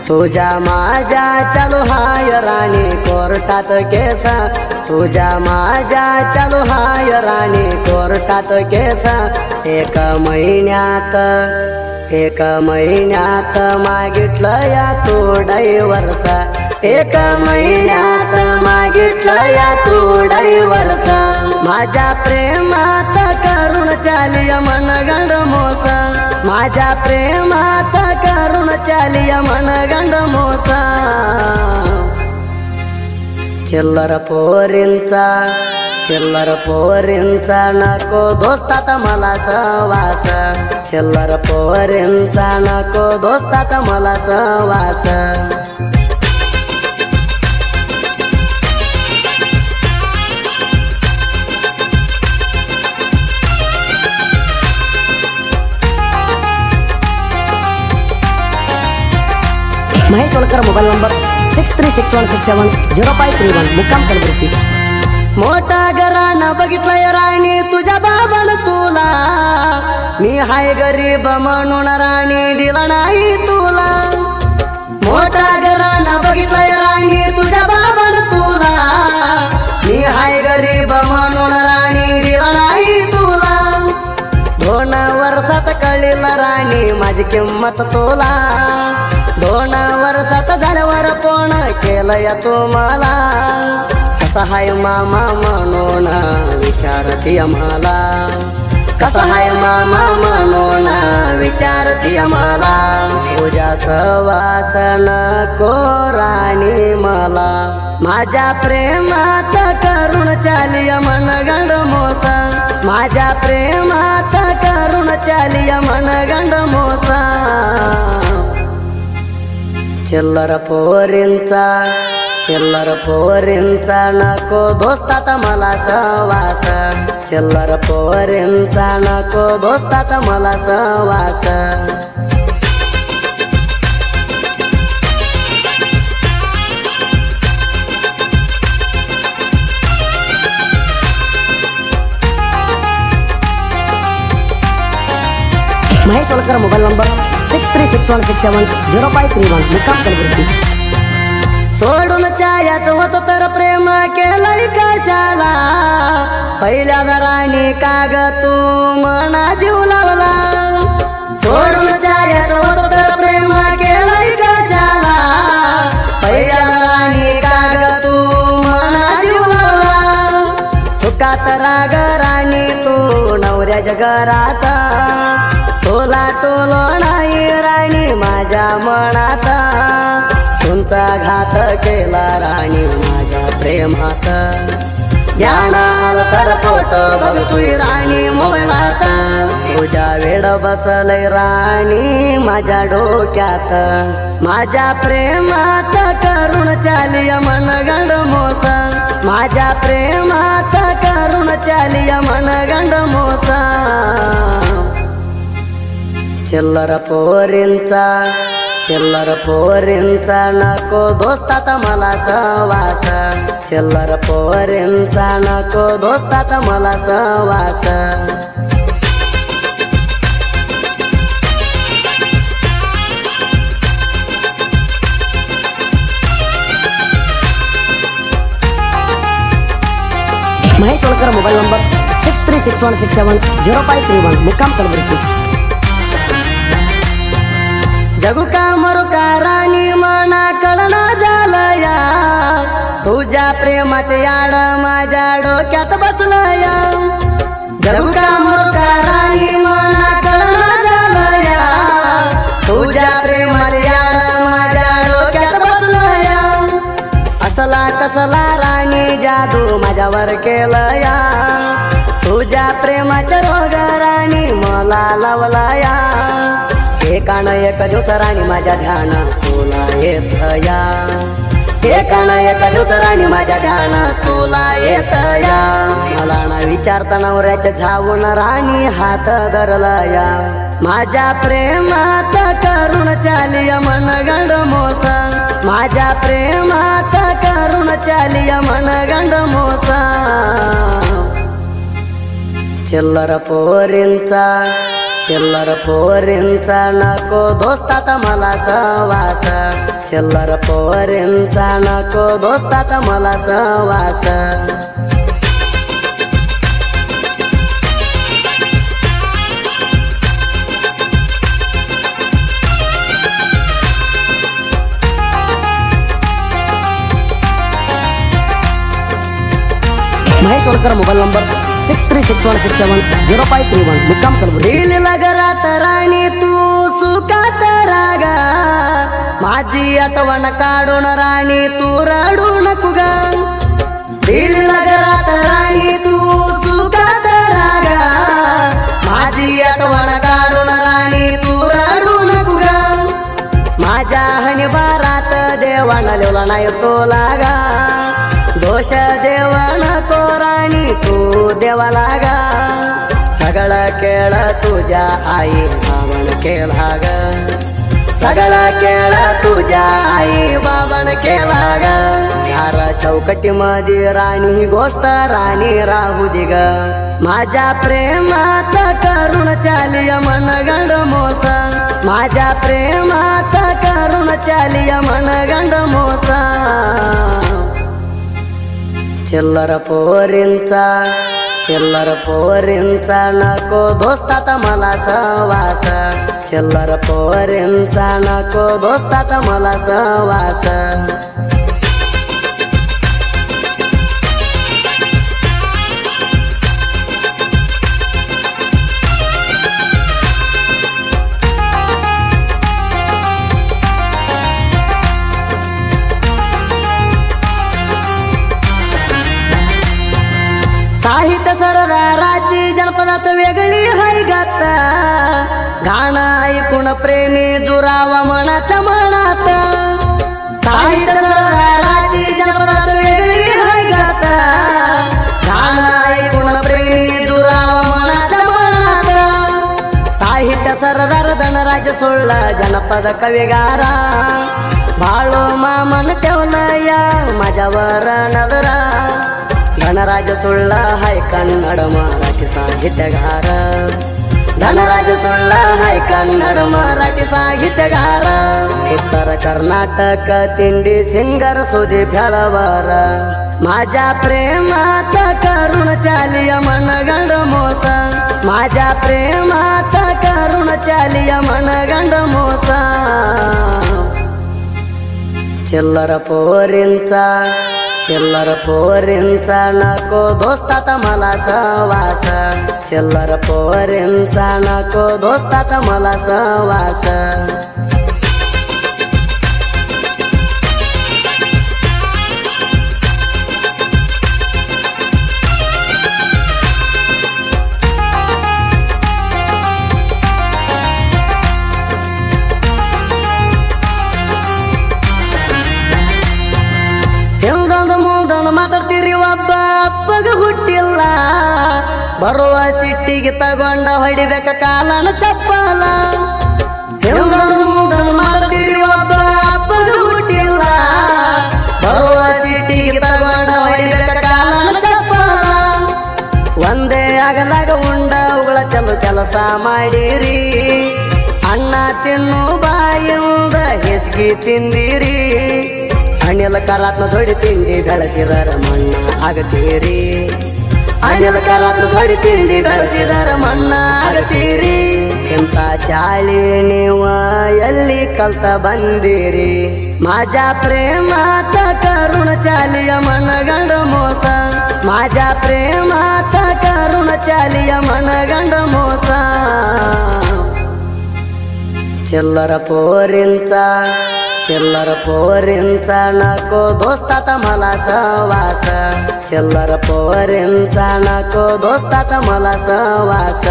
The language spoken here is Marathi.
तुझ्या माझ्या चालू हाय राणी कोर्टात केस, तुझ्या माझ्या चालू हाय राणी कोर्टात केस। एक महिन्यात मागितलं या तू डायव्हर्स, एक महिन्यात मागितलं या तू डायव्हर्स। माझ्या प्रेमात करून चालिय मनगंड मोस, माझ्या प्रेमात करून चालिय मनगंड मोस। चिल्लर पोरींचा नको दोस्तात मला सहवास, चिल्लर पोरींचा नको दोस्तात मला सहवास। महेश वलकर, मोबाईल नंबर 6361670531, मुक्काम कलबुर्गी। मोठा घराणं बघितलंय राणी तुझ्या बाबान तुला, मी हाय गरीब म्हणून राणी दिला नाही तुला। मोठा घराणं बघितलंय राणी तुझ्या बाबान तुला, मी हाय गरीब म्हणून राणी दिला नाही तुला। 2 वर्षात कळील राणी माझी किंमत तुला, 2 वर्षात झाल्यावर कोण केलंय तुम्हाला। कसा हाय मामा म्हणून विचारती मला, कसा हाय मामा म्हणून विचारती मला। तुझ्या सहवास नको राणी मला, माझ्या प्रेमात करून चालिय मनगंड मोस, माझ्या प्रेमात करून चालिय मनगंड मोस। चिल्लर पोरींचा नको दोस्तात मला सहवास, चिल्लर पोरींचा नको दोस्तात मला सहवास। महेश वलकर, मोबाईल नंबर 6361670531, मुक्काम कलबुर्गी। सोडून छायाच होत तर प्रेम केलंय कशाला, पहिल्या राणी काग तू मना जीव लावला। सोडून छायाच होत तर प्रेम केलंय कशाला, पहिल्या राणी काग तू मना जीव लावला। सुखात राग राणी तू नवऱ्याच्या घरात, तोला टोलो नाही राणी माझ्या मनात। तुमचा घात केला राणी माझ्या प्रेमात, ध्यानाल तर फोटो बघतोय राणी मोबाईलात। तुझ्या वेड बसलय राणी माझ्या डोक्यात, माझ्या प्रेमात करून चालिय मनगंड मोस, माझ्या प्रेमात करून चालिय मनगंड मोस। चिल्लर पोरींचा नको दोस्तात मला सहवास, चिल्लर पोरींचा नको दोस्तात मला सहवास। महेश वलकर, मोबाईल नंबर 6361670531, मुक्काम कलबुर्गी। जगू का मरू का राणी मना कळना झालया, तुझ्या प्रेमाचे याड माझ्या डोक्यात बसलया। जगू का मरू का राणी मना कळना झालया, तुझ्या प्रेमाचे याड माझ्या डोक्यात बसलया। असला कसला राणी जादू माझ्यावर केलया, तुझ्या प्रेमाच्या रोग राणी मला लावलाया। एकान एक दिवस राणी माझ्या ध्यान तुला येतया, एकान एक दिवस राणी माझ्या ध्यान तुला येतया। मला ना विचारता नवऱ्याच्या झावून राणी हात धरलया, माझ्या प्रेमात करून चालिय मनगंड मोस, माझ्या प्रेमात करून चालिय मनगंड मोस। चिल्लर चिल्लर पोरींचा नको दोस्तात मला सहवास, चिल्लर पोरींचा नको दोस्तात मला सहवास. महेश सोलकर मोबाईल नंबर 6361670531 मुक्काम कलबुर्गी. दिलीला घरात राणी तू सुखात रागा, माझी आठवण काढून राणी तू रडू नको ग. दिलीला घरात राणी तू सुखात रागा, माझी आठवण काढून राणी तू रडू नको ग. माझ्या हणीबारात देवाना लिवला नाही तो लागा, दोष देवान तो राणी तू देवा लागा. सगळा केळ तुझ्या आई बाबन केला ग, सगळा केळ तुझ्या आई बाबन केला ग. चार चौकटी मध्ये राणी गोष्ट राणी राहू दे ग. माझ्या प्रेमात करून चालिय मन गंड मोस, माझ्या प्रेमात करून चालिय मन गंड मोस. चिल्लर पोरींचा, चिल्लर पोरींचा नको दोस्तात मला सहवास, चिल्लर पोरींचा नको दोस्तात मला सहवास. साहित्य सरदाराची जनपदात वेगळी हाय गात, गाणं ऐकून प्रेमी जुरावा मनात मनात. साहित्य सरदाराची जनपदात वेगळी हाय गात, गाणं ऐकून प्रेमी जुरावा मनात मनात. साहित्य सरदार धनराज सोडला जनपद कविगारा, भाळो मामन ठेवलं या माझ्यावर नजरा. धनराज सोडला हाय कन्नड मराठी साहित्यगार, धनराज सोडला हाय कन्नड मराठी साहित्यगार. उत्तर कर्नाटक तिंडी सिंगर सुदी फेळवर, माझ्या प्रेमात करून चालिय मन गंड मोस, माझ्या प्रेमात करून चालिय मन गंड मोस. चिल्लर पोरींचा, चिल्लर पोरींचा नको दोस्तात मला सहवास, चिल्लर पोरींचा नको दोस्तात मला सहवास. ಹೆಂಗೊಂದು ಮುಂದೊಂದು ಮಾತಾಡ್ತೀರಿ ಒಬ್ಬ ಅಪ್ಪಗ ಹುಟ್ಟಿಲ್ಲ, ಬರುವ ಸಿಟ್ಟಿಗೆ ತಗೊಂಡ ಹೊಡಿಬೇಕ ಕಾಲನ ಚಪ್ಪಲ. ಹೆಂಗೊಂದು ಮುಂದೊಂದು ಮಾತಾಡ್ತೀರಿ ಒಬ್ಬ ಅಪ್ಪಗ ಹುಟ್ಟಿಲ್ಲ, ಬರುವ ಸಿಟ್ಟಿಗೆ ತಗೊಂಡ ಹೊಡಿಬೇಕ ಕಾಲನ ಚಪ್ಪಲ. ಒಂದೇ ಆಗಲಾಗ ಉಂಡ ಉಗಳ ಚಲೋ ಕೆಲಸ ಮಾಡಿರಿ, ಅನ್ನ ತಿನ್ನು ಬಾಯಿಂದ ಹೆಸ್ಗಿ ತಿಂದಿರಿ. ಅನಿಲ ಕರಾತ್ನ ಜೋಡಿ ತಿಂಡಿ ಬೆಳೆಸಿದರ ಮಣ್ಣ ಆಗತೀರಿ, ಅನಿಲ ಕರಾತ್ನ ಜೋಡಿ ತಿಂಡಿ ಬೆಳೆಸಿದರ ಮಣ್ಣ ಆಗತೀರಿ. ಎಂತ ಚಾಳಿ ನೀವ ಎಲ್ಲಿ ಕಲ್ತ ಬಂದಿರಿ, माझ्या प्रेमात करून चालिय मन गंड मोस, माझ्या प्रेमात करून चालिय मन गंड मोस. चिल्लर पोरींचा, चिल्लर पोरींचा नको दोस्तात मला सहवास, चिल्लर पोरींचा नको दोस्तात मला सहवास.